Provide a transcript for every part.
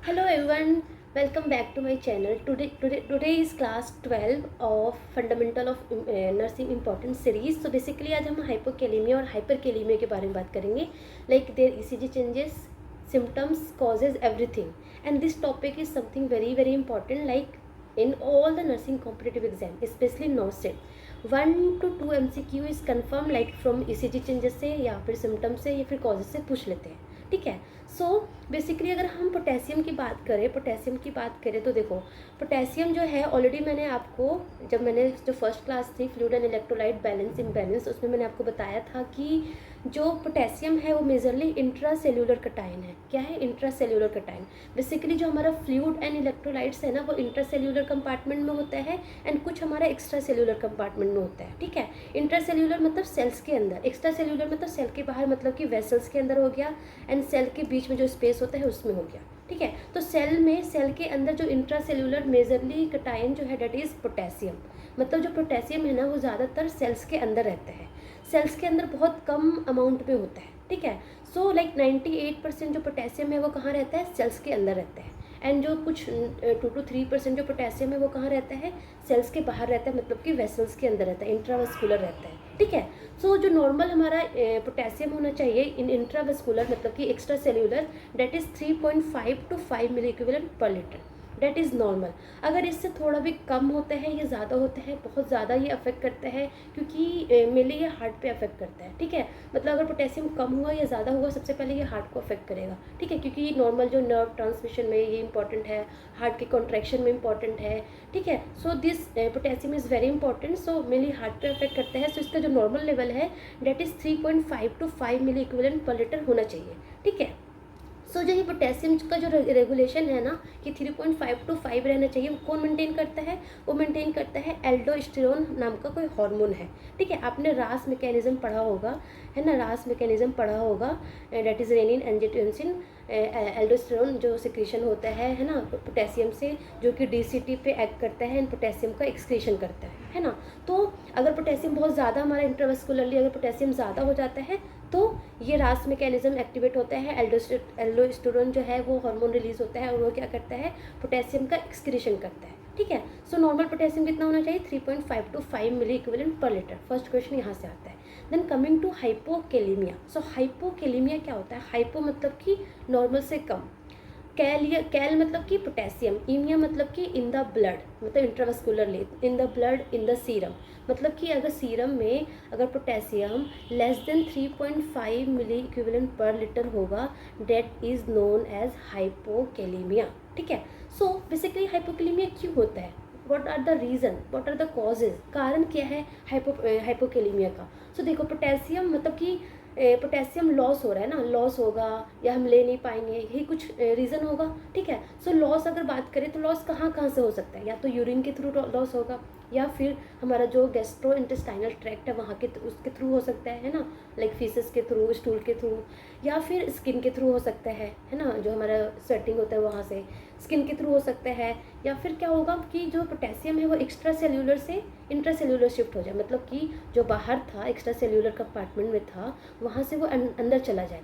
Hello everyone, welcome back to my channel. Today is class 12 of Fundamental of Nursing Important series. So basically आज हम hypokalemia और hyperkalaemia के बारे में बात करेंगे. Like their ECG changes, symptoms, causes, everything. And this topic is something very important. Like in all the nursing competitive exam, especially NORCET, 1 to 2 MCQ is confirmed like from ECG changes से या फिर symptoms से या फिर causes से पूछ लेते हैं. ठीक है. सो बेसिकली अगर हम पोटेशियम की बात करें तो देखो, पोटेशियम जो है ऑलरेडी मैंने आपको जब मैंने जो फर्स्ट क्लास थी fluid and electrolyte balance imbalance, उसमें मैंने आपको बताया था कि जो पोटेशियम है वो मेजरली इंट्रा सेल्यूलर कटायन है. क्या है? Intra cellular cation. बेसिकली जो हमारा फ्लूइड एंड इलेक्ट्रोलाइट्स है ना वो इंट्रा सेल्यूलर कंपार्टमेंट में होता है एंड कुछ हमारा एक्स्ट्रा सेल्यूलर कंपार्टमेंट में होता है. ठीक है. इंट्रा सेल्यूलर मतलब सेल्स के अंदर, एक्स्ट्रा सेल्यूलर मतलब सेल के बाहर, मतलब कि वेसल्स के अंदर हो गया, एंड सेल के बीच में जो स्पेस होता है उसमें हो गया. ठीक है. तो सेल के अंदर जो इंट्रा सेल्यूलर मेजरली कटायन जो है डेट इज़ पोटेशियम. मतलब जो पोटेशियम है ना वो ज़्यादातर सेल्स के अंदर रहता है, सेल्स के अंदर बहुत कम अमाउंट में होता है. ठीक है. सो लाइक 98% जो पोटेशियम है वो कहाँ रहता है? सेल्स के अंदर रहता है. एंड जो कुछ 2 to 3% जो पोटेशियम है वो कहाँ रहता है? सेल्स के बाहर रहता है, मतलब कि वेसल्स के अंदर रहता है, इंट्रावेस्कुलर रहता है. ठीक है. सो जो नॉर्मल हमारा पोटेशियम होना चाहिए इन इंट्रावेस्कुलर मतलब कि extra cellular, that is 3.5 to 5 milli equivalent per litre. That is normal. अगर इससे थोड़ा भी कम होता है या ज़्यादा होता है, बहुत ज़्यादा ये अफेक्ट करता है, क्योंकि मेनली ये हार्ट पे अफेक्ट करता है. ठीक है. मतलब अगर पोटेशियम कम हुआ या ज़्यादा हुआ, सबसे पहले ये हार्ट को अफेक्ट करेगा. ठीक है. क्योंकि नॉर्मल जो नर्व ट्रांसमिशन में ये इंपॉर्टेंट है, हार्ट के कॉन्ट्रैक्शन में इंपॉर्टेंट है. ठीक है. So this potassium is very important. So mainly heart पे अफेक्ट करता है. सो इसका जो नॉर्मल लेवल है that is 3.5 to 5 milli equivalent per litre होना चाहिए. ठीक है. सो जो ये पोटेशियम का जो रेगुलेशन है ना कि 3.5 to 5 रहना चाहिए, वो कौन मेंटेन करता है? वो मेंटेन करता है एल्डोस्टेरोन नाम का कोई हार्मोन है. ठीक है. आपने रास मैकेनिज्म पढ़ा होगा, है ना, रास मैकेनिज्म पढ़ा होगा. That is renin angiotensin. Aldosterone जो सिक्रीशन होता है ना पोटेशियम से, जो कि डीसीटी पे एक्ट करता है एंड पोटेशियम का एक्सक्रीशन करता है ना. तो अगर पोटेशियम बहुत ज़्यादा हमारा इंट्रावेस्कुलरली अगर पोटेशियम ज़्यादा हो जाता है तो ये रास मैकेनिज्म एक्टिवेट होता है, एल्डोस्टेरोन जो है वो हार्मोन रिलीज होता है और वो क्या करता है? पोटेशियम का एक्सक्रीशन करता है. ठीक है. सो नॉर्मल पोटेशियम कितना होना चाहिए? 3.5 to 5 milli equivalent per litre. First question यहाँ से आता है. Then coming to hypokalaemia. So hypokalaemia क्या होता है? हाइपो मतलब कि नॉर्मल से कम, कैल मतलब कि पोटेशियम, ईमिया मतलब कि इन द ब्लड, मतलब intravascularly in the blood in the serum, मतलब कि अगर सीरम में अगर पोटेशियम लेस देन 3.5 मिली इक्विवेलेंट पर लीटर होगा, that is known as hypokalaemia. ठीक है. सो बेसिकली हाइपोकैलेमिया क्यों होता है? What are the reason, what are the causes? कारण क्या है हाइपोकैलेमिया का? सो देखो, पोटेशियम मतलब कि पोटेशियम लॉस हो रहा है ना, लॉस होगा या हम ले नहीं पाएंगे, यही कुछ रीज़न होगा. ठीक है. सो लॉस अगर बात करें तो लॉस कहाँ कहाँ से हो सकता है? या तो यूरिन के थ्रू लॉस होगा, या फिर हमारा जो गैस्ट्रो इंटेस्टाइनल ट्रैक्ट है वहाँ के उसके थ्रू हो सकता है ना, लाइक फीसेस के थ्रू, स्टूल के थ्रू, या फिर स्किन के थ्रू हो सकता है ना, जो हमारा स्वेटिंग होता है वहाँ से स्किन के थ्रू हो सकता है. या फिर क्या होगा कि जो पोटेशियम है वो एक्स्ट्रा सेल्यूलर से इंट्रा सेल्यूलर शिफ्ट हो जाए, मतलब कि जो बाहर था एक्स्ट्रा सेल्यूलर कंपार्टमेंट में था वहाँ से वो अंदर चला जाए,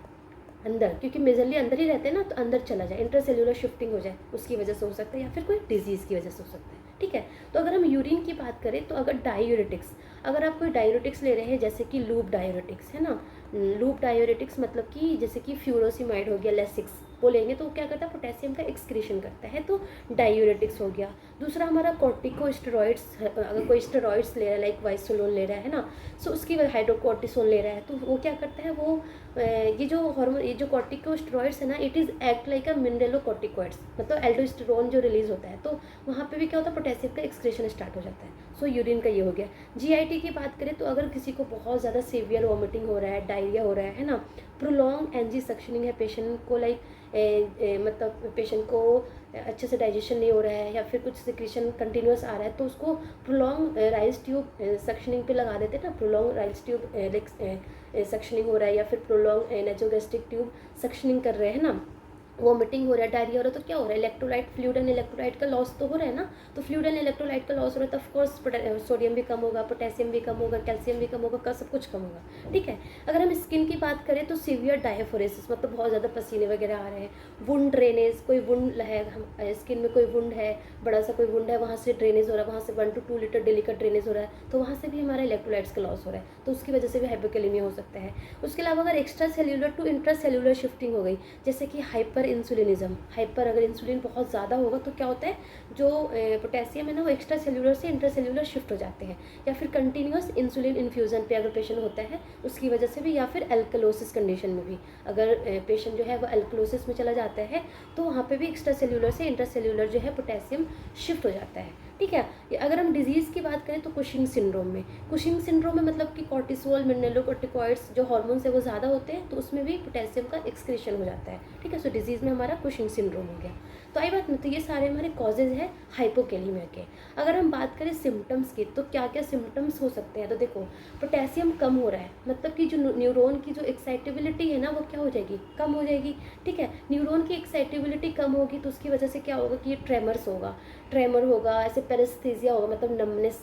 अंदर, क्योंकि मेजरली अंदर ही रहते हैं ना, तो अंदर चला जाए, इंट्रा सेल्यूलर शिफ्टिंग हो जाए, उसकी वजह से हो सकता है, या फिर कोई डिजीज़ की वजह से हो सकता है. ठीक है. तो अगर हम यूरिन की बात करें तो अगर डायूरेटिक्स, अगर आप कोई डायूरेटिक्स ले रहे हैं जैसे कि लूप डायूरेटिक्स है ना, लूप डायूरेटिक्स मतलब कि जैसे कि फ्यूरोसिमाइड हो गया, लेसिक्स वो लेंगे तो क्या करता है? पोटेशियम का एक्सक्रीशन करता है, तो डायूरेटिक्स हो गया. दूसरा हमारा कॉर्टिकोस्टेरॉइड्स, अगर कोई स्टेरॉइड्स ले रहा है लाइक वाइसोलोन ले रहा है ना, सो उसकी वजह हाइड्रोकोर्टिसोन ले रहा है, तो वो क्या करता है? वो ये जो हार्मोन, ये जो कॉर्टिकोस्टेरॉइड्स है ना, it is act like a mineralocorticoids, मतलब एल्डोस्टेरोन जो रिलीज होता है, तो वहाँ पे भी क्या होता है? पोटेशियम का एक्सक्रीशन स्टार्ट हो जाता है. सो यूरिन का ये हो गया. जीआईटी की बात करें तो अगर किसी को बहुत ज़्यादा सीवियर वॉमिटिंग हो रहा है, डायरिया हो रहा है ना, प्रोलॉन्ग एनजी सक्शनिंग है, पेशेंट को लाइक मतलब पेशेंट को अच्छे से डाइजेशन नहीं हो रहा है, या फिर कुछ सिक्रीशन कंटिन्यूस आ रहा है, तो उसको प्रोलॉन्ग राइस ट्यूब सक्शनिंग पे लगा देते हैं ना, प्रोलॉन्ग राइस ट्यूब सक्शनिंग हो रहा है, या फिर प्रोलॉन्ग नेचोगैस्ट्रिक ट्यूब सक्शनिंग कर रहे हैं ना, वॉमिटिंग हो रहा है, डायरिया हो रहा है, तो क्या हो रहा है, इलेक्ट्रोलाइट, फ्लूइड एंड इलेक्ट्रोलाइट का लॉस तो हो रहा है ना। तो फ्लूइड एंड इलेक्ट्रोलाइट का लॉस हो रहा है तो ऑफकोर्स सोडियम भी कम होगा, पोटेशियम भी कम होगा, कैल्शियम भी कम होगा, सब कुछ कम होगा, ठीक है। अगर हम स्किन की बात करें तो सीवियर डायफोरेसिस, मतलब बहुत ज़्यादा पसीने वगैरह आ रहे हैं, वुंड ड्रेनेज, कोई वुंड है, हम स्किन में कोई वुंड है, बड़ा सा कोई वुंड है, वहाँ से ड्रेनेज हो रहा है, वहाँ से 1 to 2 लीटर डेली का ड्रेनेज हो रहा है, तो वहाँ से भी हमारा इलेक्ट्रोलाइट्स का लॉस हो रहा है, तो उसकी वजह से भी हाइपोकैलेमिया हो सकता है। उसके अलावा अगर extra cellular to intra cellular shifting हो गई, जैसे कि हाइपर इंसुलिनिज्म, हाइपर अगर इंसुलिन बहुत ज़्यादा होगा तो क्या होता है, जो पोटेशियम है ना वो एक्स्ट्रा सेल्यूलर से इंट्रा सेल्यूलर शिफ्ट हो जाते हैं, या फिर कंटिन्यूस इंसुलिन इन्फ्यूज़न पे अगर पेशेंट होता है उसकी वजह से भी, या फिर एल्कलोसिस कंडीशन में भी अगर पेशेंट जो है वो एल्कलोसिस में चला जाता है तो वहाँ पे भी एक्स्ट्रा सेल्यूलर से इंट्रा सेल्यूलर जो है पोटेशियम शिफ्ट हो जाता है, ठीक है। अगर हम डिजीज़ की बात करें तो कुशिंग सिंड्रोम में, कुशिंग सिंड्रोम में मतलब कि कॉर्टिसोल, मिनरलोकॉर्टिकॉइड्स जो हार्मोन्स है वो ज़्यादा होते हैं, तो उसमें भी पोटेशियम का एक्सक्रीशन हो जाता है, ठीक है। सो डिजीज़ में हमारा कुशिंग सिंड्रोम हो गया। तो आई बात में, तो ये सारे हमारे कॉजेज़ हैं हाइपोकैलेमिया के। अगर हम बात करें सिम्टम्स की, तो क्या क्या सिम्टम्स हो सकते हैं, तो देखो पोटेशियम कम हो रहा है, मतलब कि जो न्यूरॉन की जो एक्साइटेबिलिटी है ना वो क्या हो जाएगी, कम हो जाएगी, ठीक है। न्यूरॉन की एक्साइटेबिलिटी कम होगी तो उसकी वजह से क्या होगा कि ये ट्रेमर होगा, ऐसे पेरेस्थीसिया होगा, मतलब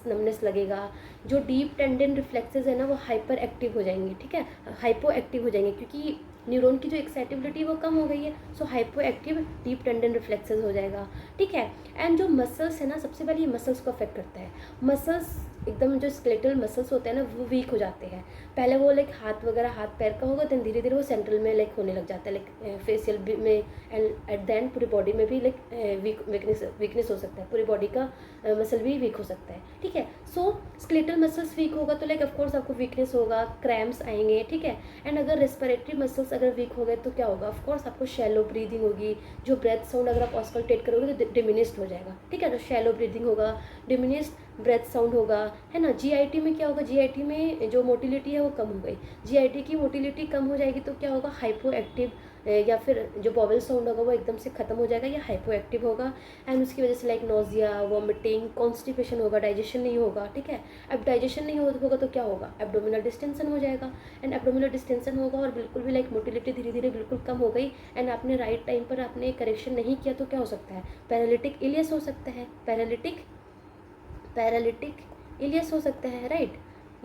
नमनेस लगेगा। जो डीप टेंडन रिफ्लेक्सेस है ना वो हाइपर एक्टिव हो जाएंगे, ठीक है, हाइपो एक्टिव हो जाएंगे, क्योंकि न्यूरॉन की जो एक्साइटेबिलिटी वो कम हो गई है, so hypoactive deep tendon reflexes हो जाएगा, ठीक है। एंड जो मसल्स है ना, सबसे पहले ये मसल्स को अफेक्ट करता है। मसल्स एकदम जो स्केलेटल मसल्स होते हैं ना वो वीक हो जाते हैं। पहले वो लाइक हाथ वगैरह, हाथ पैर का होगा, देन धीरे धीरे वो सेंट्रल में लाइक होने लग जाता है, लाइक फेशियल में, एंड एट द एंड पूरी बॉडी में भी लाइक वीकनेस हो सकता है, पूरी बॉडी का मसल भी वीक हो सकता है, ठीक है। सो स्केलेटल मसल्स वीक होगा तो लाइक ऑफकोर्स आपको वीकनेस होगा, क्रैम्प्स आएंगे, ठीक है। एंड अगर रेस्पिरेटरी मसल्स अगर वीक हो गए तो क्या होगा, ऑफकोर्स आपको शैलो ब्रीदिंग होगी, जो ब्रेथ साउंड अगर आप ऑस्कल्टेट करोगे तो डिमिनिश्ड हो जाएगा, ठीक है। तो शैलो ब्रीदिंग होगा, डिमिनिश्ड ब्रेथ साउंड होगा, है ना। जीआईटी में क्या होगा, जीआईटी में जो मोटिलिटी है वो कम हो गई, जीआईटी की मोटिलिटी कम हो जाएगी तो क्या होगा, हाइपो एक्टिव, या फिर जो बॉवल साउंड होगा वो एकदम से खत्म हो जाएगा या हाइपो एक्टिव होगा। एंड उसकी वजह से लाइक नोजिया, वॉमिटिंग, कॉन्स्टिपेशन होगा, डाइजेशन नहीं होगा, ठीक है। अब डाइजेशन नहीं होगा तो क्या होगा, एब्डोमिनल डिस्टेंशन हो जाएगा, एंड एब्डोमिनल डिस्टेंशन होगा और बिल्कुल भी लाइक मोटिलिटी धीरे धीरे बिल्कुल कम हो गई, एंड आपने राइट टाइम पर आपने करेक्शन नहीं किया तो क्या हो सकता है, पैरालिटिक इलियस हो सकता है, पैरालिटिक इलियस हो सकता है, राइट।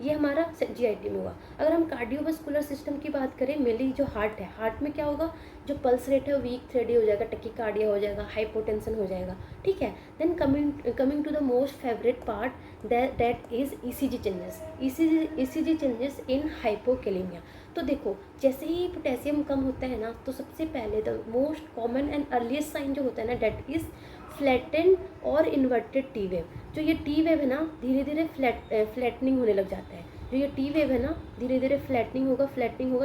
ये हमारा जीआईटी में हुआ। अगर हम कार्डियोवास्कुलर सिस्टम की बात करें, मेनली जो हार्ट है, हार्ट में क्या होगा, जो पल्स रेट है वो वीक थ्रेडी हो जाएगा, टकीकार्डिया हो जाएगा, हाइपोटेंशन हो जाएगा, ठीक है। Then coming to the most favourite part, that is ECG changes, ECG changes in hypokalaemia. तो देखो जैसे ही पोटेशियम कम होता है ना, तो सबसे पहले the most common and earliest sign जो होता है ना, दैट इज फ्लैटेंड और इन्वर्टेड टी वेव। जो ये टी वेव है ना धीरे धीरे फ्लैटनिंग होने लग जाता है, जो ये टी वेव है ना धीरे धीरे फ्लैटनिंग होगा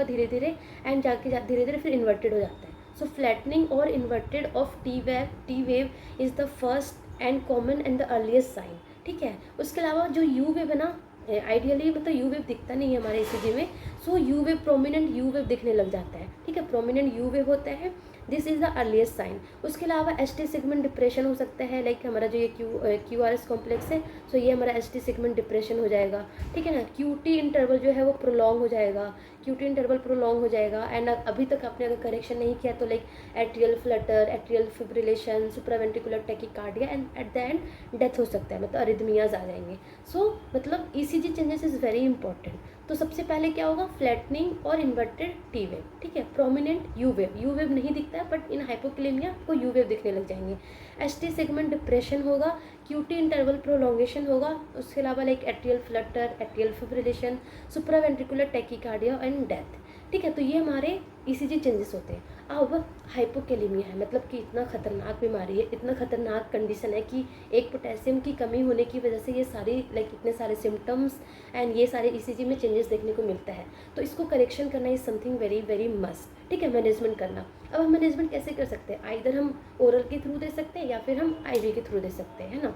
धीरे धीरे, एंड धीरे धीरे फिर इन्वर्टेड हो जाता है। सो फ्लैटनिंग और inverted of T wave is the first and common and the earliest sign, ठीक है। उसके अलावा जो यू वेव है ना, आइडियली मतलब यू वेव दिखता नहीं है हमारे ईसीजी में, so you wave, prominent you wave दिखने लग जाता है, ठीक है, प्रोमिनेंट यू वेव होता है, this is the earliest sign. उसके अलावा एसटी सेगमेंट डिप्रेशन हो सकता है, लाइक हमारा जो ये क्यूआरएस कॉम्प्लेक्स है, सो ये हमारा एसटी सेगमेंट डिप्रेशन हो जाएगा, ठीक है ना। क्यूटी इंटरवल जो है वो प्रोलॉन्ग हो जाएगा, एंड अभी तक आपने अगर करेक्शन नहीं किया तो like atrial Flutter, atrial fibrillation, supraventricular tachycardia, and at the end death हो सकता है, मतलब अरिथमियाज आ जाएंगे। सो मतलब ECG changes is very important. तो सबसे पहले क्या होगा, फ्लैटनिंग और इन्वर्टेड टी वेव, ठीक है। प्रोमिनेंट यू वेव नहीं दिखता है, बट इन हाइपोकैलेमिया को यू वेव दिखने लग जाएंगे। एसटी सेगमेंट डिप्रेशन होगा, क्यूटी इंटरवल प्रोलॉन्गेशन होगा, उसके अलावा like atrial Flutter, atrial fibrillation, supraventricular tachycardia and death, ठीक है। तो ये हमारे ईसीजी चेंजेस होते हैं। अब हाइपोकैलेमिया है, मतलब कि इतना खतरनाक बीमारी है, इतना खतरनाक कंडीशन है कि एक पोटेशियम की कमी होने की वजह से ये सारी लाइक इतने सारे सिम्टम्स एंड ये सारे ईसीजी में चेंजेस देखने को मिलता है। तो इसको करेक्शन करना is something very very must, ठीक है, मैनेजमेंट करना। अब हम मैनेजमेंट कैसे कर सकते हैं, आइदर हम ओरल के थ्रू दे सकते हैं या फिर हम आईवी के थ्रू दे सकते हैं, है ना,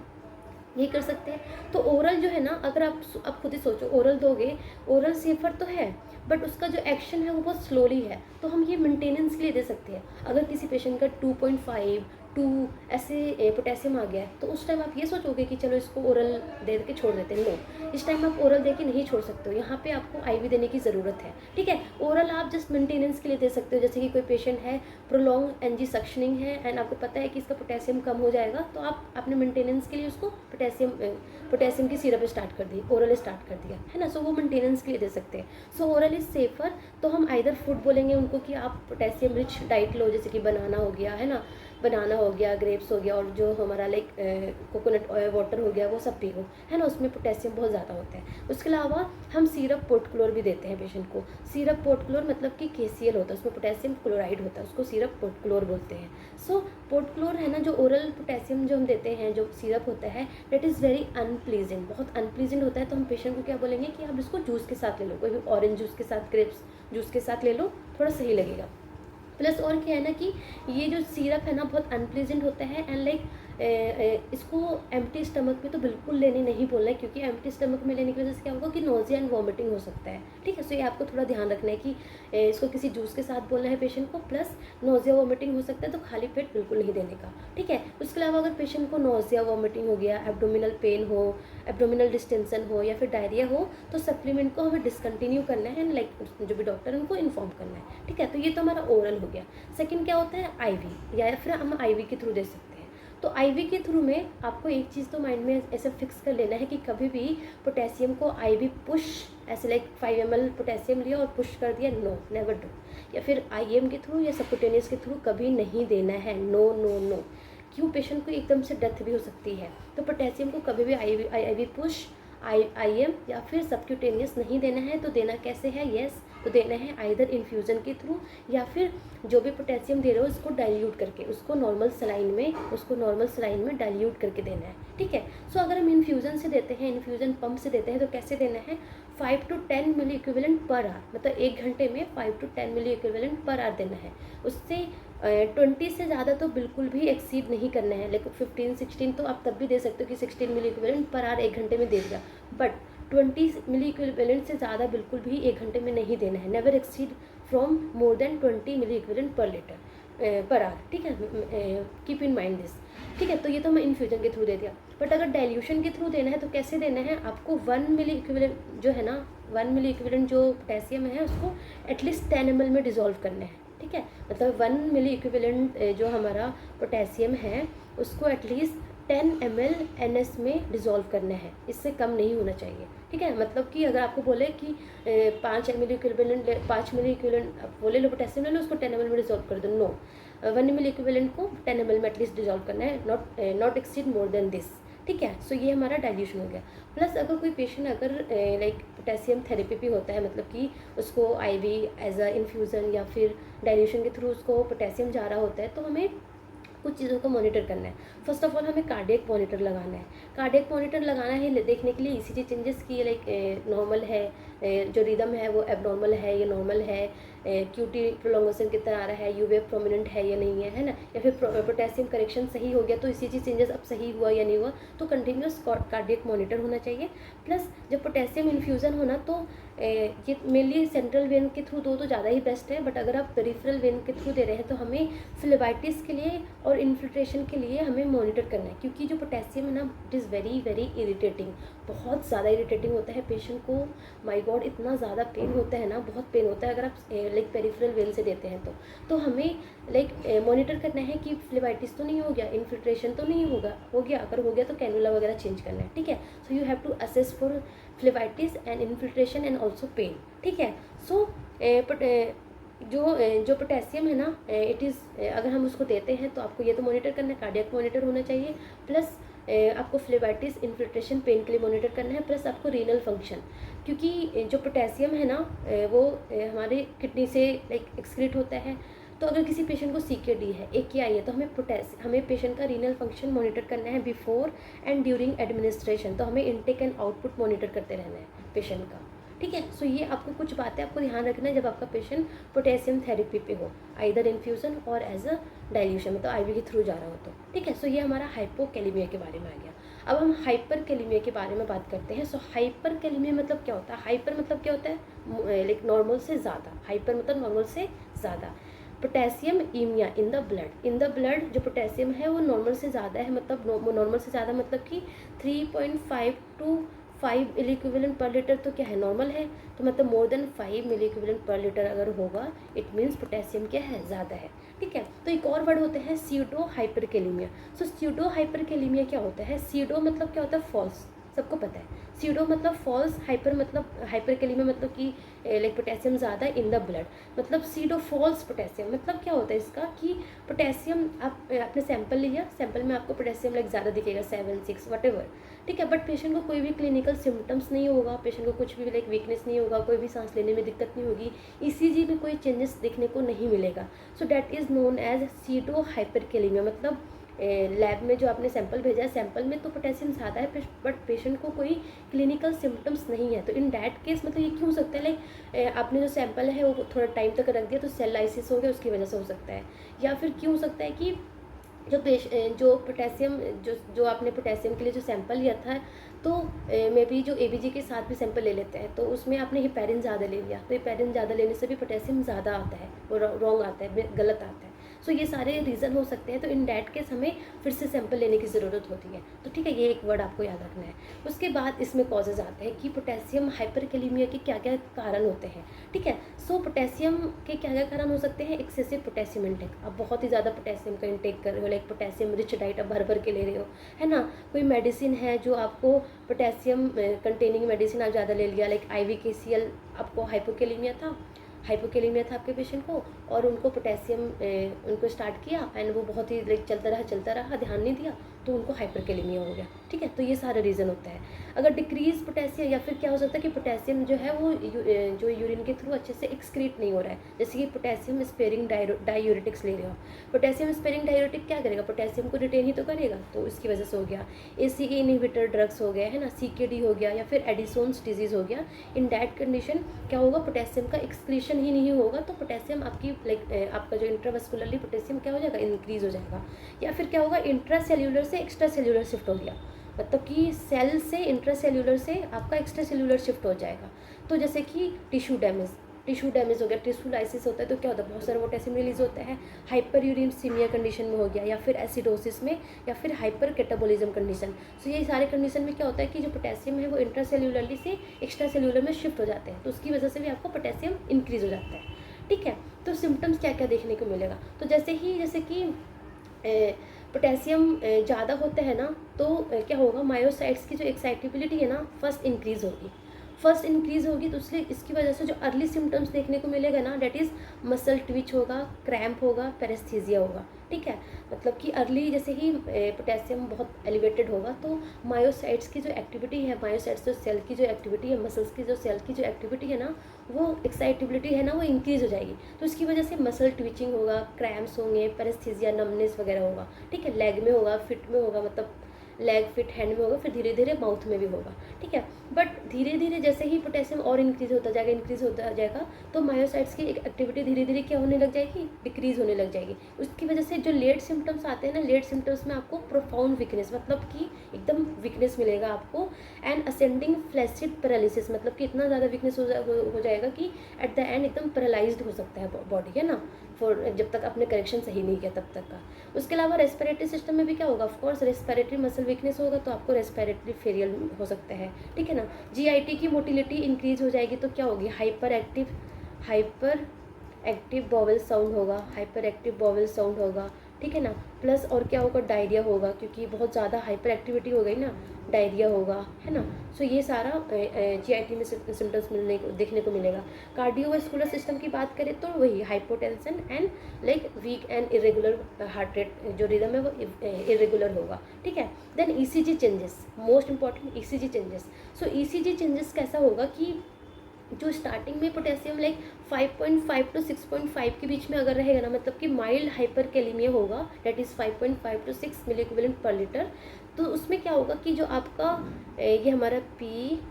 ये कर सकते हैं। तो ओरल जो है ना, अगर आप खुद ही सोचो, ओरल दोगे, ओरल सेफर तो है, बट उसका जो एक्शन है वो बहुत स्लोली है, तो हम ये मेंटेनेंस के लिए दे सकते हैं। अगर किसी पेशेंट का 2.5 2 ऐसे पोटेशियम आ गया है, तो उस टाइम आप ये सोचोगे कि चलो इसको ओरल दे के छोड़ देते हैं। नो, इस टाइम आप ओरल दे के नहीं छोड़ सकते हो, यहाँ पे आपको आईवी देने की ज़रूरत है। ठीक है, ओरल आप जस्ट मेंटेनेंस के लिए दे सकते हो। जैसे कि कोई पेशेंट है, प्रोलॉन्ग एनजी सक्शनिंग है एंड आपको पता है कि इसका पोटेशियम कम हो जाएगा, तो आप अपने मेंटेनेंस के लिए उसको पोटेशियम की सिरप स्टार्ट कर दी, ओरल स्टार्ट कर दिया है ना। सो वो मेंटेनेंस के लिए दे सकते हैं। सो ओरल इज़ सेफ़र। तो हम आइदर फूड बोलेंगे उनको कि आप पोटेशियम रिच डाइट लो, जैसे कि बनाना हो गया है ना, बनाना हो गया, ग्रेप्स हो गया, और जो हमारा लाइक कोकोनट वाटर हो गया, वो सब पियो, है ना, उसमें पोटेशियम बहुत ज़्यादा होता है। उसके अलावा हम सिरप पोर्टक्लोर भी देते हैं पेशेंट को। सिरप पोर्टक्लोर मतलब कि KCl होता है, उसमें पोटेशियम क्लोराइड होता है, उसको सिरप पोर्टक्लोर बोलते हैं। सो पोर्टक्लोर है ना, जो ओरल पोटेशियम जो हम देते हैं, जो सिरप होता है, दैट इज़ वेरी अनप्लीजेंट, बहुत अनप्लीजेंट होता है। तो हम पेशेंट को क्या बोलेंगे कि आप इसको जूस के साथ ले लो, कोई भी ऑरेंज जूस के साथ, ग्रेप्स जूस के साथ ले लो, थोड़ा सही लगेगा। प्लस और क्या है ना कि ये जो सिरप है ना बहुत अनप्लीजेंट होता है एंड लाइक इसको एम्प्टी स्टमक में तो बिल्कुल लेने नहीं बोलना है, क्योंकि एम्प्टी स्टमक में लेने की वजह से क्या होगा कि नोजिया एंड वॉमिटिंग हो सकता है। ठीक है, सो ये आपको थोड़ा ध्यान रखना है कि इसको किसी जूस के साथ बोलना है पेशेंट को, प्लस नोजिया वॉमिटिंग हो सकता है, तो खाली पेट बिल्कुल नहीं देने का। ठीक है, उसके अलावा अगर पेशेंट को नोजिया वॉमिटिंग हो गया, एब्डोमिनल पेन हो, एब्डोमिनल डिस्टेंशन हो या फिर डायरिया हो, तो सप्लीमेंट को हमें डिसकंटिन्यू करना है, लाइक जो भी डॉक्टर है उनको इन्फॉर्म करना है। ठीक है, तो ये तो हमारा ओरल हो गया। सेकंड क्या होता है, आईवी, या फिर हम आईवी के थ्रू दे सकते हैं। तो आईवी के थ्रू में आपको एक चीज़ तो माइंड में ऐसे फिक्स कर लेना है कि कभी भी पोटेशियम को आईवी पुश, ऐसे लाइक 5 ml पोटेशियम लिया और पुश कर दिया, नो, नेवर डू। या फिर IM के थ्रू या सबक्यूटेनियस के थ्रू कभी नहीं देना है, नो नो नो। क्यों, पेशेंट को एकदम से डेथ भी हो सकती है। तो पोटेशियम को कभी भी आईवी पुश, IM या फिर सबक्यूटेनियस नहीं देना है। तो देना कैसे है, यस, तो देना है आइदर इन्फ्यूज़न के थ्रू या फिर जो भी पोटेशियम दे रहे हो उसको डाइल्यूट करके, उसको नॉर्मल सलाइन में डाइल्यूट करके देना है। ठीक है, सो अगर हम इन्फ्यूज़न से देते हैं, इन्फ्यूज़न पंप से देते हैं, तो कैसे देना है, 5 to 10 milli equivalent per hour, मतलब 1 घंटे में 5 to 10 milli equivalent per hour देना है। उससे 20 से ज़्यादा तो बिल्कुल भी एक्सीड नहीं करना है, लेकिन 15-16 तो आप तब भी दे सकते हो कि 16 मिली इक्विवेलेंट पर आवर 1 घंटे में दे दिया, बट 20 मिली इक्विवेलेंट से ज़्यादा बिल्कुल भी 1 घंटे में नहीं देना है। Never exceed from more than 20 milli equivalent per litre per hour. ठीक है, कीप इन माइंड दिस। ठीक है, तो ये तो हमें इन्फ्यूजन के थ्रू दे दिया। बट अगर डाइल्यूशन के थ्रू देना है तो कैसे देना है, आपको 1 मिली इक्विवेलेंट जो है ना, 1 मिली इक्विवेलेंट जो पोटेशियम है उसको एटलीस्ट 10 ml में डिज़ोल्व करना है। ठीक है, मतलब 1 मिली इक्विवेलेंट जो हमारा पोटेशियम है उसको एटलीस्ट 10 ml NS में डिज़ोल्व करना है, इससे कम नहीं होना चाहिए। ठीक है, मतलब कि अगर आपको बोले कि 5 मिली इक्विवेलेंट 5 मिली इक्विवेलेंट बोले लो पोटेशियम ले लो, उसको 10 ml में डिज़ोल्व कर दो, नो, 1 मिली इक्विवेलेंट को 10 ml में एटलीस्ट डिज़ोल्व करना है, not exceed more than this. ठीक है, सो ये हमारा डाइल्यूशन हो गया। प्लस अगर कोई पेशेंट अगर लाइक पोटेशियम थेरेपी भी होता है, मतलब कि उसको IV एज अ इन्फ्यूज़न या फिर डाइल्यूशन के थ्रू उसको पोटेशियम जा रहा होता है, तो हमें कुछ चीज़ों को मॉनिटर करना है। फर्स्ट ऑफ ऑल हमें कार्डियक मॉनिटर लगाना है। कार्डियक मॉनिटर लगाना है देखने के लिए ECG चेंजेस की, लाइक नॉर्मल है, जो रिदम है वो एबनॉर्मल है या नॉर्मल है, QT प्रोलॉन्गेशन कितना आ रहा है, यू वेव प्रोमिनेंट है या नहीं है ना, या फिर पोटेशियम करेक्शन सही हो गया तो ECG चेंजेस अब सही हुआ या नहीं हुआ, तो कंटिन्यूस कार्डियक मॉनिटर होना चाहिए। प्लस जब पोटेशियम इन्फ्यूज़न होना तो ये मेनली सेंट्रल वेन के थ्रू दो तो ज़्यादा ही बेस्ट है, बट अगर आप पेरिफेरल वेन के थ्रू दे रहे हैं तो हमें फ्लेबाइटिस के लिए और इन्फिल्ट्रेशन के लिए हमें मॉनिटर करना है, क्योंकि जो पोटेशियम है ना it is very very irritating, बहुत ज़्यादा इरिटेटिंग होता है पेशेंट को। माय गॉड, इतना ज़्यादा पेन होता है ना, बहुत पेन होता है अगर आप लाइक पेरिफेरल वेन से देते हैं तो हमें लाइक मॉनिटर करना है कि फ्लेबाइटिस तो नहीं हो गया, इन्फिल्ट्रेशन तो नहीं हो गया, अगर हो गया तो कैनुला वगैरह चेंज करना है। ठीक है, so you have to assess for phlebitis and infiltration and also pain. ठीक है, सो जो पोटेशियम है ना इट इज़ अगर हम उसको देते हैं तो आपको ये तो मॉनिटर करना है, कार्डियक मॉनिटर होना चाहिए, प्लस आपको फ्लेबाइटिस इन्फिल्ट्रेशन पेन के लिए मॉनिटर करना है, प्लस आपको रीनल फंक्शन, क्योंकि जो पोटेशियम है ना वो हमारे किडनी से लाइक एक्सक्रीट होता है। तो अगर किसी पेशेंट को CKD है, AKI है, तो हमें पेशेंट का रीनल फंक्शन मॉनिटर करना है बिफोर एंड ड्यूरिंग एडमिनिस्ट्रेशन, तो हमें इनटेक एंड आउटपुट मॉनिटर करते रहना है पेशेंट का। ठीक है, सो ये आपको कुछ बातें आपको ध्यान रखना है जब आपका पेशेंट पोटेशियम थेरेपी पे हो, आइदर इन्फ्यूज़न और एज अ डाइल्यूशन, मतलब IV के थ्रू जा रहा हो तो। ठीक है, सो ये हमारा हाइपोकैलेमिया के बारे में आ गया। अब हम हाइपरकैलेमिया के बारे में बात करते हैं। सो हाइपरकैलेमिया मतलब क्या होता है, हाइपर मतलब क्या होता है, लाइक नॉर्मल से ज़्यादा, हाइपर मतलब नॉर्मल से ज़्यादा। पोटेशियम ईमिया इन द ब्लड जो पोटेशियम है वो नॉर्मल से ज़्यादा है, मतलब नॉर्मल से ज़्यादा मतलब कि 3.5 to 5 milli equivalent per litre तो क्या है, नॉर्मल है। तो मतलब more than 5 milli equivalent per litre अगर होगा इट मीन्स पोटेशियम क्या है, ज़्यादा है। ठीक है, तो एक और वर्ड होते हैं स्यूडो हाइपरकेलेमिया। सो स्यूडो हाइपरकेलेमिया क्या होता है, स्यूडो मतलब क्या होता है, फॉल्स, सबको पता है। स्यूडो मतलब फॉल्स, हाइपर मतलब हाइपरकेलेमिया मतलब कि लाइक पोटेशियम ज़्यादा इन द ब्लड, मतलब स्यूडो फॉल्स पोटेशियम मतलब क्या होता है इसका कि पोटेशियम आप आपने सैंपल लिया, सैंपल में आपको पोटेशियम लाइक ज़्यादा दिखेगा 7, 6 वट एवर। ठीक है, बट पेशेंट को कोई भी क्लिनिकल सिम्टम्स नहीं होगा, पेशेंट को कुछ भी लाइक वीकनेस नहीं होगा, कोई भी सांस लेने में दिक्कत नहीं होगी, ईसीजी में कोई चेंजेस देखने को नहीं मिलेगा। So that is known as pseudo hyperkalaemia. मतलब लैब में जो आपने सैंपल भेजा है, सैंपल में तो पोटेशियम ज़्यादा है बट पेशेंट को कोई क्लिनिकल सिम्टम्स नहीं है। तो इन डैट केस मतलब ये क्यों हो सकता है, लाइक आपने जो सैंपल है वो थोड़ा टाइम तक रख दिया तो सेल लाइसिस हो गया, उसकी वजह से हो सकता है। या फिर क्यों हो सकता है कि जो पोटेशियम जो आपने पोटेशियम के लिए जो सैंपल लिया था तो मे बी जो एबीजी के साथ भी सैंपल ले लेते हैं तो उसमें आपने हिपैरिन ज़्यादा ले लिया, तो हिपैरिन ज़्यादा लेने से भी पोटेशियम ज़्यादा आता है, वो रॉन्ग आता है, गलत आता है। सो ये सारे रीज़न हो सकते हैं। तो इन डैट केस हमें फिर से सैंपल लेने की ज़रूरत होती है। तो ठीक है, ये एक वर्ड आपको याद रखना है। उसके बाद इसमें कॉजेज़ आते हैं कि पोटेशियम हाइपरकेलेमिया के क्या क्या कारण होते हैं। ठीक है, सो पोटेशियम के क्या क्या कारण हो सकते हैं, एक्सेसिव पोटेशियम इंटेक, आप बहुत ही ज़्यादा पोटेशियम का इंटेक कर रहे हो, लाइक पोटेशियम रिच डाइट आप भर भर के ले रहे हो, है ना। कोई मेडिसिन है जो आपको पोटेशियम कंटेनिंग मेडिसिन आप ज़्यादा ले लिया, लाइक IVKCL, आपको हाइपोकेलेमिया था आपके पेशेंट को, और उनको पोटेशियम उनको स्टार्ट किया एंड वो बहुत ही लाइक चलता रहा, ध्यान नहीं दिया तो उनको हाइपरकेलेमिया हो गया। ठीक है, तो ये सारे रीज़न होता है। अगर डिक्रीज पोटेशियम, या फिर क्या हो सकता है कि पोटेशियम जो है वो जो यूरिन के थ्रू अच्छे से एक्सक्रीट नहीं हो रहा है, जैसे कि पोटेशियम स्पेयरिंग डायूरेटिक्स ले रहे हो। पोटेशियम स्पेयरिंग डायूरेटिक क्या करेगा, पोटेशियम को रिटेन ही तो करेगा, तो इसकी वजह से हो गया। ACE इनहिबिटर ड्रग्स हो गया, है ना, CKD हो गया, या फिर एडिसोन्स डिजीज़ हो गया। इन दैट कंडीशन क्या होगा, पोटेशियम का एक्सक्रीशन ही नहीं होगा, तो पोटेशियम आपकी लाइक आपका जो इंट्रावेस्कुलरली पोटेशियम क्या हो जाएगा, इंक्रीज हो जाएगा। या फिर क्या होगा, इंट्रा सेल्यूलर से एक्स्ट्रा सेल्यूलर शिफ्ट हो गया, मतलब कि सेल से इंट्रा सेल्यूलर से आपका एक्स्ट्रा सेल्यूलर शिफ्ट हो जाएगा। तो जैसे कि टिश्यू डैमेज हो गया, टिश्यू लाइसिस होता है तो क्या होता है, बहुत सारा पोटेशियम रिलीज होता है। हाइपर यूरेमिया कंडीशन में हो गया, या फिर एसिडोसिस में, या फिर हाइपर कैटाबोलिज्म कंडीशन। सो ये सारे कंडीशन में क्या होता है कि जो पोटेशियम है वो इंट्रा सेल्यूलरली से एक्स्ट्रा सेल्यूलर में शिफ्ट हो जाते हैं, तो उसकी वजह से भी आपको पोटेशियम इंक्रीज हो जाता है। ठीक है, तो सिम्टम्स क्या क्या देखने को मिलेगा, तो जैसे कि पोटेशियम ज़्यादा होता है ना तो क्या होगा, मायोसाइट्स की जो एक्साइटेबिलिटी है ना फर्स्ट इंक्रीज़ होगी, तो इसलिए इसकी वजह से जो अर्ली सिम्टम्स देखने को मिलेगा ना, डेट इज़ मसल ट्विच होगा, क्रैम्प होगा, पैरेस्थीसिया होगा। ठीक है, मतलब कि अर्ली जैसे ही पोटेशियम बहुत एलिवेटेड होगा तो मायोसाइट्स की जो एक्टिविटी है, मायोसाइट्स जो सेल की जो एक्टिविटी है, मसल्स की जो सेल की जो एक्टिविटी है ना, वो एक्साइटेबिलिटी है ना वो इंक्रीज़ हो जाएगी, तो इसकी वजह से मसल ट्विचिंग होगा, क्रैम्प्स होंगे, पैरेस्थीसिया, नमनेस वगैरह होगा। ठीक है, लेग में होगा, फिट में होगा, मतलब लेग फिट हैंड में होगा, फिर धीरे धीरे माउथ में भी होगा। ठीक है, बट धीरे धीरे जैसे ही पोटेशियम और इंक्रीज होता जाएगा तो मायोसाइट्स की एक्टिविटी धीरे धीरे क्या होने लग जाएगी, डिक्रीज होने लग जाएगी। उसकी वजह से जो लेट सिम्टम्स आते हैं ना, लेट सिम्टम्स में आपको प्रोफाउंड वीकनेस, मतलब कि एकदम वीकनेस मिलेगा आपको, एंड असेंडिंग फ्लैसिड पैरालिसिस, मतलब कि इतना ज़्यादा वीकनेस हो जाएगा कि एट द एंड एकदम पैरालाइज्ड हो सकता है बॉडी, है ना, फॉर जब तक आपने करेक्शन सही नहीं किया तब तक का। उसके अलावा रेस्पिरेटरी सिस्टम में भी क्या होगा, ऑफकोर्स रेस्पिरेटरी मसल वीकनेस होगा तो आपको रेस्पिरेटरी फेलियर हो सकता है। ठीक है ना, GIT की मोटिलिटी इंक्रीज हो जाएगी तो क्या होगी, हाइपर एक्टिव बॉवल साउंड होगा। ठीक है ना, प्लस और क्या होगा, डायरिया होगा, क्योंकि बहुत ज़्यादा हाइपर एक्टिविटी हो गई ना, डायरिया होगा, है ना। सो ये सारा GIT में सिम्टम्स देखने को मिलेगा। कार्डियोवास्कुलर सिस्टम की बात करें तो वही hypotension and like weak and irregular heart rate, जो रिदम है वो इरेगुलर होगा। ठीक है, then ECG changes, most important ECG changes. So ECG changes कैसा होगा कि जो स्टार्टिंग में पोटेशियम लाइक 5.5 to 6.5 के बीच में अगर रहेगा ना, मतलब कि माइल्ड हाइपरकेलेमिया होगा, that is 5.5 to 6 milli equivalent per litre, तो उसमें क्या होगा कि जो आपका ये हमारा PQRST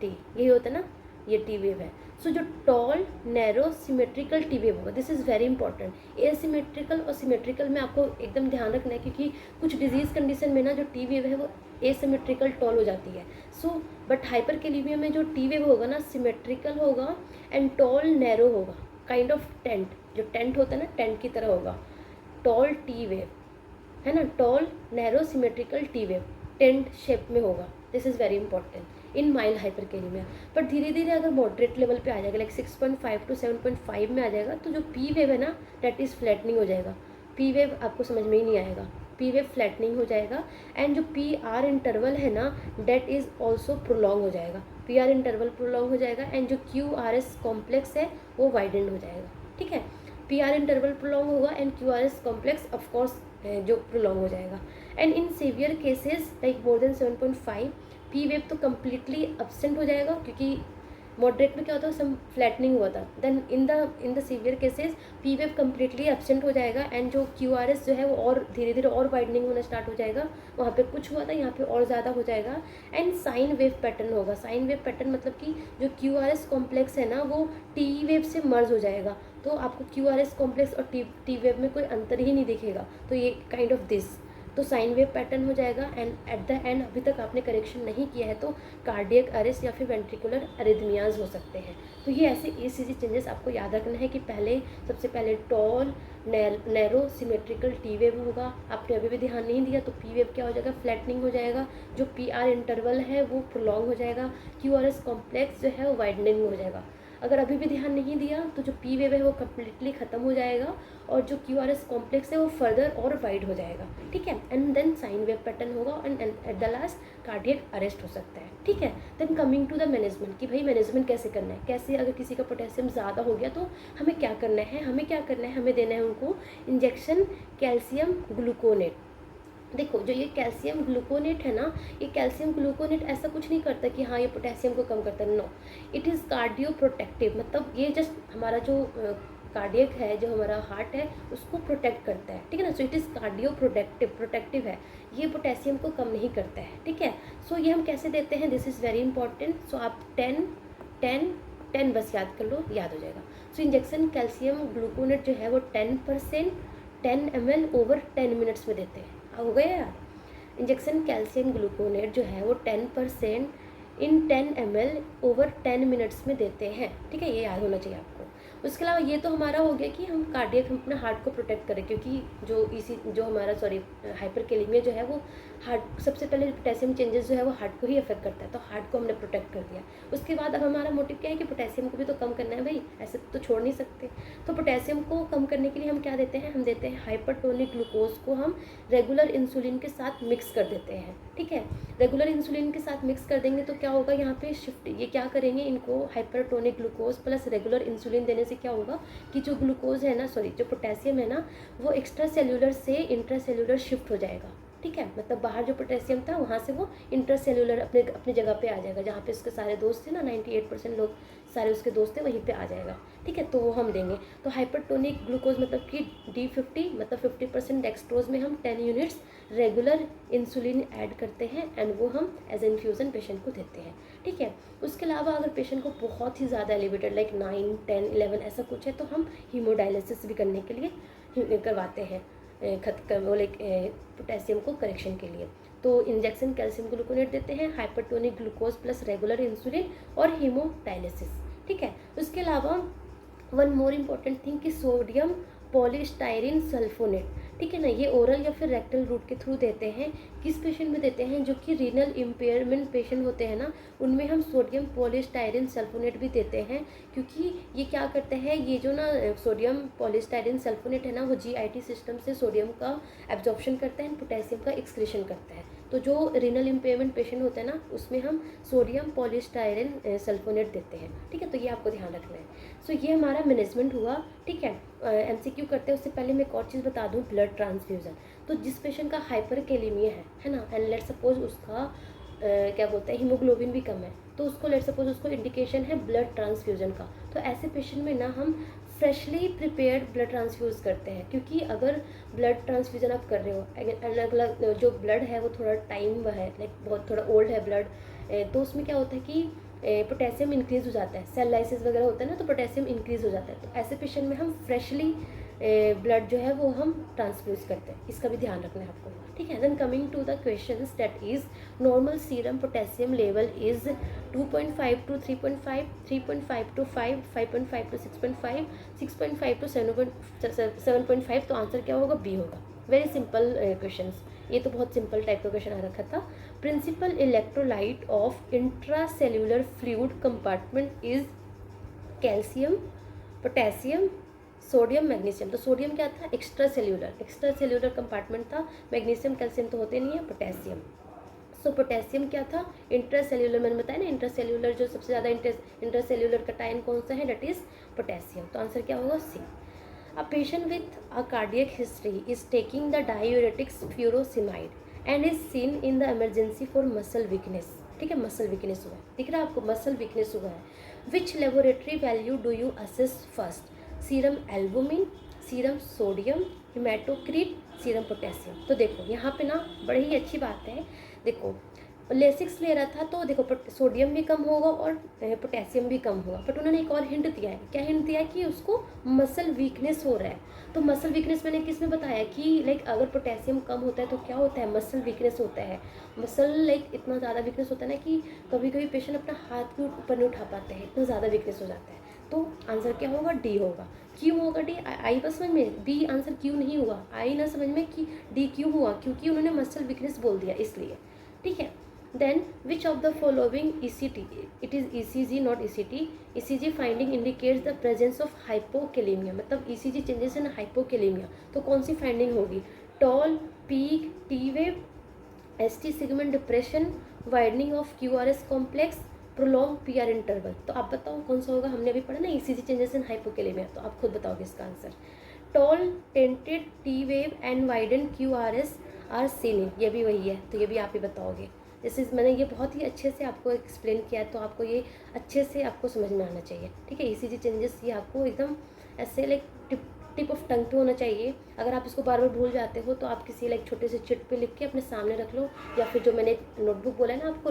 यही होता है ना, ये टी वेव है। सो जो tall narrow symmetrical T wave होगा, this is very important. Asymmetrical और सिमेट्रिकल में आपको एकदम ध्यान रखना है, क्योंकि कुछ डिजीज़ कंडीशन में ना जो टी वेव है वो एसिमेट्रिकल टॉल हो जाती है। सो बट हाइपरकेलेमिया में जो टी वेव होगा ना सिमेट्रिकल होगा एंड टॉल नैरो होगा। काइंड ऑफ टेंट, जो टेंट होता है ना टेंट की तरह होगा, टॉल टी वेव, है ना, tall narrow symmetrical T wave tent shape में होगा। This is very important in mild hyperkalaemia. पर धीरे धीरे अगर मॉडरेट लेवल पे आ जाएगा, लाइक 6.5 to 7.5 में आ जाएगा, तो जो पी वेव है ना डेट इज़ फ्लैटनिंग हो जाएगा। पी वेव आपको समझ में ही नहीं आएगा, पी वेव फ्लैटनिंग हो जाएगा। एंड जो पी आर इंटरवल है ना डेट इज़ ऑल्सो प्रोलॉन्ग हो जाएगा, पी आर इंटरवल प्रोलॉन्ग हो जाएगा। एंड जो क्यू आर एस कॉम्प्लेक्स है वो वाइडेंड हो जाएगा, ठीक है। पी आर इंटरवल प्रोलॉन्ग होगा and Q R S complex of course जो प्रोलॉन्ग हो जाएगा। And in severe cases like more than 7.5 P wave तो कम्प्लीटली अब्सेंट हो जाएगा, क्योंकि मॉडरेट में क्या होता है सम फ्लैटनिंग हुआ था। Then in the severe cases P wave completely absent हो जाएगा एंड जो क्यू आर एस जो है वो और धीरे धीरे और वाइडनिंग होना स्टार्ट हो जाएगा। वहाँ पे कुछ हुआ था, यहाँ पे और ज़्यादा हो जाएगा। एंड साइन वेव पैटर्न होगा। साइन वेव पैटर्न मतलब कि जो क्यू आर एस कॉम्प्लेक्स है ना वो टी वेव से मर्ज हो जाएगा, तो आपको क्यू आर एस कॉम्प्लेक्स और टी वेव में कोई अंतर ही नहीं दिखेगा। तो ये काइंड ऑफ दिस, तो साइन वेव पैटर्न हो जाएगा। एंड एट द एंड अभी तक आपने करेक्शन नहीं किया है तो कार्डियक अरेस्ट या फिर वेंट्रिकुलर अरिथमियाज हो सकते हैं। तो ये ऐसे ईसीजी चेंजेस आपको याद रखना है कि पहले सबसे पहले tall narrow symmetrical T wave होगा। आपने अभी भी ध्यान नहीं दिया तो पी वेव क्या हो जाएगा, फ्लैटनिंग हो जाएगा। जो पी आर इंटरवल है वो प्रोलॉन्ग हो जाएगा। क्यू आर एस कॉम्प्लेक्स जो है वो वाइडनिंग हो जाएगा। अगर अभी भी ध्यान नहीं दिया तो जो पी वेव है वो कम्प्लीटली ख़त्म हो जाएगा और जो क्यू आर एस कॉम्प्लेक्स है वो फर्दर और वाइड हो जाएगा, ठीक है। And then sine wave pattern होगा and at the last cardiac arrest हो सकता है, ठीक है। Then coming to the management कि भाई मैनेजमेंट कैसे करना है, कैसे अगर किसी का पोटेशियम ज़्यादा हो गया तो हमें क्या करना है, हमें देना है उनको इंजेक्शन कैल्शियम ग्लूकोनेट। देखो जो ये कैल्शियम ग्लूकोनेट है ना, ये कैल्शियम ग्लूकोनेट ऐसा कुछ नहीं करता कि हाँ ये पोटेशियम को कम करता है, no, it is cardio protective. मतलब ये जस्ट हमारा जो कार्डियक है, जो हमारा हार्ट है उसको प्रोटेक्ट करता है, ठीक है ना। So it is cardio protective है, ये पोटेशियम को कम नहीं करता है, ठीक है। सो ये हम कैसे देते हैं, दिस इज़ वेरी इंपॉर्टेंट। सो आप 10 बस याद कर लो, याद हो जाएगा। सो इंजेक्शन कैल्शियम ग्लूकोनेट जो है वो 10% 10 ml ओवर 10 मिनट्स में देते हैं। हो गया यार, इंजेक्शन कैल्शियम ग्लूकोनेट जो है वो 10% इन 10 ml ओवर 10 मिनट्स में देते हैं, ठीक है, ये याद होना चाहिए आपको। उसके अलावा ये तो हमारा हो गया कि हम कार्डियक, हम अपने हार्ट को प्रोटेक्ट करें, क्योंकि जो हमारा हाइपरकेलेमिया जो है वो हार्ट, सबसे पहले पोटेशियम चेंजेस जो है वो हार्ट को ही अफेक्ट करता है, तो हार्ट को हमने प्रोटेक्ट कर दिया। उसके बाद अब हमारा मोटिव क्या है कि पोटेशियम को भी तो कम करना है भाई, ऐसे तो छोड़ नहीं सकते। तो पोटेशियम को कम करने के लिए हम क्या देते हैं, हम देते हैं हाइपरटोनिक ग्लूकोज को हम रेगुलर इंसुलिन के साथ मिक्स कर देते हैं, ठीक है। रेगुलर इंसुलिन के साथ मिक्स कर देंगे तो क्या होगा, यहाँ पे शिफ्ट, ये क्या करेंगे, इनको hypertonic glucose plus regular insulin देने से क्या होगा कि जो ग्लूकोज है ना, जो पोटेशियम है ना, वो एक्स्ट्रा सेल्यूलर से इंट्रा सेल्यूलर शिफ्ट हो जाएगा, ठीक है। मतलब बाहर जो पोटेशियम था वहाँ से वो इंट्रा सेल्यूलर अपनी जगह पे आ जाएगा, जहाँ पे उसके सारे दोस्त थे ना, 98% लोग सारे उसके दोस्त थे, वहीं पे आ जाएगा, ठीक है। तो वो हम देंगे। तो हाइपरटोनिक ग्लूकोज मतलब कि D50 मतलब 50% डेक्सट्रोज में हम 10 यूनिट्स रेगुलर इंसुलिन ऐड करते हैं एंड वो हम एज इन्फ्यूज़न पेशेंट को देते हैं, ठीक है। उसके अलावा अगर पेशेंट को बहुत ही ज़्यादा एलिवेटेड लाइक 9, 10, 11 ऐसा कुछ है तो हम हीमोडायलिसिस भी करने के लिए करवाते हैं, वो लाइक पोटेशियम को करेक्शन के लिए। तो इंजेक्शन कैल्शियम ग्लूकोनेट देते हैं, hypertonic glucose plus regular insulin और हीमोडायलिसिस, ठीक है। उसके अलावा वन मोर इम्पॉर्टेंट थिंग कि सोडियम पॉलीस्टायरिन सल्फोनेट, ठीक है ना, ये ओरल या फिर रेक्टल रूट के थ्रू देते हैं। किस पेशेंट में देते हैं, जो कि रीनल इम्पेयरमेंट पेशेंट होते हैं ना, उनमें हम सोडियम पॉलीस्टायरिन सल्फोनेट भी देते हैं, क्योंकि ये क्या करते हैं, ये जो ना सोडियम पॉलीस्टायरिन सल्फोनेट है ना, वो GIT सिस्टम से सोडियम का एब्जॉर्प्शन करता है एंड पोटेशियम का एक्सक्रीशन करता है। तो जो रीनल इम्पेयरमेंट पेशेंट होते हैं ना, उसमें हम सोडियम पॉलीस्टायरिन सल्फोनेट देते हैं, ठीक है। तो ये आपको ध्यान रखना है। सो ये हमारा मैनेजमेंट हुआ, ठीक है। MCQ करते हैं उससे पहले मैं एक और चीज़ बता दूं, ब्लड ट्रांसफ्यूज़न। तो जिस पेशेंट का हाइपरकेलेमिया है ना, एंड लेट सपोज उसका क्या बोलते हैं हीमोग्लोबिन भी कम है, तो उसको लेट सपोज उसको इंडिकेशन है ब्लड ट्रांसफ्यूज़न का, तो ऐसे पेशेंट में ना हम फ्रेशली प्रिपेयर्ड ब्लड ट्रांसफ्यूज़ करते हैं। क्योंकि अगर ब्लड ट्रांसफ्यूज़न आप कर रहे हो, अलग अलग जो ब्लड है वो थोड़ा टाइम है, लाइक बहुत थोड़ा ओल्ड है ब्लड, तो उसमें क्या होता है कि पोटेशियम इंक्रीज़ हो जाता है, सेल लाइसिस वगैरह होता है ना, तो पोटेशियम इंक्रीज़ हो जाता है। तो ऐसे पेशेंट में हम फ्रेशली ब्लड जो है वो हम ट्रांसफ्यूज करते हैं, इसका भी ध्यान रखना है आपको, ठीक है। Then coming to the questions, that is normal serum potassium level is 2.5 to 3.5, 3.5 to 5, 5.5 to 6.5, 6.5 to 7.5, तो आंसर क्या होगा? बी होगा। वेरी सिंपल क्वेश्चंस, ये तो बहुत सिंपल टाइप का क्वेश्चन आ रखा था। Principal electrolyte of intracellular fluid compartment is calcium, potassium, sodium, magnesium. तो सोडियम क्या था? एक्स्ट्रा सेल्यूलर कंपार्टमेंट था। मैग्नीशियम कैल्शियम तो होते नहीं है, पोटेशियम। सो पोटेशियम क्या था? इंट्रासेल्यूलर, मैंने बताया ना, इंट्रासेल्यूलर जो सबसे ज़्यादा इंट्रासेल्यूलर कटायन कौन सा है? That is potassium. तो आंसर क्या होगा? सी। A patient with a cardiac history is taking the diuretics furosemide and is seen in the emergency for muscle weakness, ठीक है, मसल वीकनेस हुआ है, दिख रहा है आपको? मसल वीकनेस हुआ है। Which laboratory value do you assess first? Serum albumin, serum sodium, haematocrit, serum potassium. तो देखो यहाँ पे ना बड़ी ही अच्छी बात है, देखो लेसिक्स ले रहा था तो देखो सोडियम भी कम होगा और पोटेशियम भी कम होगा, बट उन्होंने एक और हिंट दिया है। क्या हिंट दिया है? कि उसको मसल वीकनेस हो रहा है। तो मसल वीकनेस मैंने किस में बताया कि लाइक अगर पोटेशियम कम होता है तो क्या होता है? मसल वीकनेस होता है। मसल लाइक इतना ज़्यादा वीकनेस होता है ना कि कभी कभी पेशेंट अपना हाथ भी ऊपर नहीं उठा पाते हैं, इतना ज़्यादा वीकनेस हो जाता है। तो आंसर क्या होगा? डी होगा। क्यों होगा डी? आई बस समझ में, बी आंसर क्यों नहीं हुआ? आई ना समझ में कि डी क्यों हुआ? क्योंकि उन्होंने मसल वीकनेस बोल दिया इसलिए, ठीक है। Then which of the following ECT, it is ECG not ECT, ECG finding indicates the presence of hypokalemia, मतलब ECG changes in hypokalemia, तो कौन सी फाइंडिंग होगी? Tall, peak, T wave, ST segment depression, widening of QRS complex, prolong PR interval. तो आप बताओ कौन सा होगा? हमने अभी पढ़ा ना ECG चेंजेस इन हाइपोकेलेमिया, तो आप खुद बताओगे इसका answer. Tall, tented, T wave and widen QRS are seen, ये भी वही है, तो ये भी आप ही बताओगे। जैसे मैंने ये बहुत ही अच्छे से आपको एक्सप्लेन किया है, तो आपको ये अच्छे से आपको समझ में आना चाहिए, ठीक है। ECG चेंजेस ये आपको एकदम ऐसे लाइक टिप ऑफ टंग पे होना चाहिए। अगर आप इसको बार बार भूल जाते हो तो आप किसी लाइक छोटे से चिट पे लिख के अपने सामने रख लो, या फिर जो मैंने एक नोटबुक बोला है ना आपको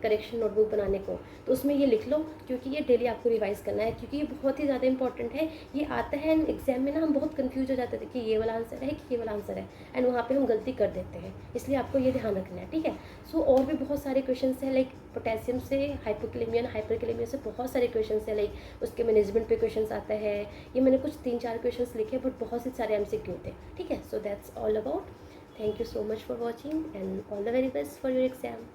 करेक्शन नोटबुक बनाने को, तो उसमें ये लिख लो, क्योंकि ये डेली आपको रिवाइज करना है, क्योंकि ये बहुत ही ज़्यादा इंपॉर्टेंट है। ये आता है एग्जाम में ना, हम बहुत कन्फ्यूज हो जाते थे कि ये वाला आंसर है कि ये वाला आंसर है, एंड वहाँ पर हम गलती कर देते हैं, इसलिए आपको ये ध्यान रखना है, ठीक है। सो और भी बहुत सारे क्वेश्चन हैं, लाइक पोटेशियम से हाइपोकेलेमिया, हाइपरकेलेमिया से बहुत सारे क्वेश्चन हैं, लाइक उसके मैनेजमेंट पे क्वेश्चन आता है। ये मैंने कुछ 3-4 क्वेश्चन लिखे, बट बहुत से सारे MCQ थे, ठीक है। So that's all about, thank you so much for watching and all the very best for your exam.